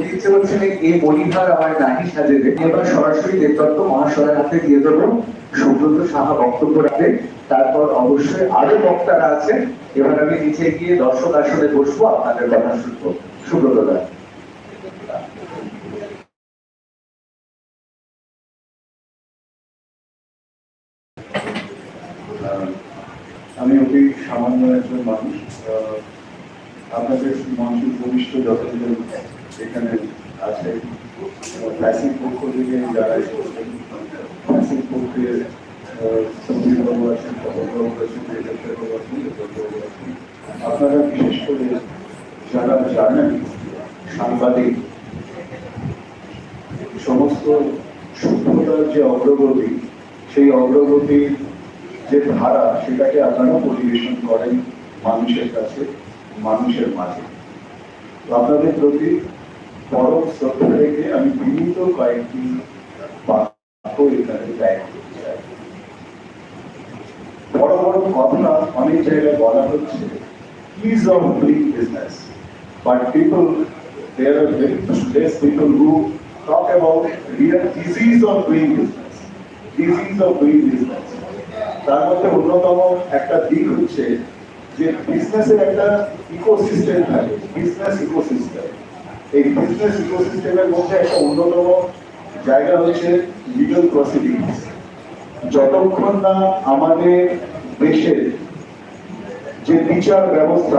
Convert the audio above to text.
বলতে ইচ্ছে হচ্ছে এই মণিহার আমার নাহি সাজে রে। এবার সরাসরি দেবদত্ত মহাশয়ের হাতে দিয়ে দেবো। সুব্রত সাহা বক্তব্য রাখবে, তারপর অবশ্যই আরো বক্তারা আছে। এবার আমি নিচে গিয়ে দর্শক আসনে বসবো, আপনাদের কথা শুনবো। সুব্রত দা। আমি অতি সামান্য একজন মানুষ। আপনাদের মঞ্চের ভবিষ্ঠ যতজন এখানে আছে, ফ্যাসিক পক্ষ থেকে যারা এসেছেন, ফ্যাসিক পক্ষের বাবু আছেন, বাবু আছেন, আপনারা বিশেষ করে যারা জানেন সাংবাদিক, সমস্ত সভ্যতার যে অগ্রগতি, সেই অগ্রগতির যে ধারা, সেটাকে আপনারা পরিবেশন করেন মানুষের কাছে, মানুষের মাঝে। আপনাদের প্রতি পরম শ্রদ্ধা রেখে আমি বিনীত কয়েকটি বাক্য এখানে ব্যয় করতে চাই। বড় বড় কথা অনেক জায়গায় বলা হচ্ছে ease of doing business, but there are very less people who talk about real disease of doing business. Disease of doing business. তার মধ্যে অন্যতম একটা দিক হচ্ছে যে বিজনেসের একটা ইকোসিস্টেম থাকে, বিজনেস ইকোসিস্টেম। এই বিজনেস ইকোসিস্টেমের মধ্যে একটা অন্যতম জায়গা হচ্ছে লিগাল প্রসিডিংস। যতক্ষণ না আমাদের দেশের যে বিচার ব্যবস্থা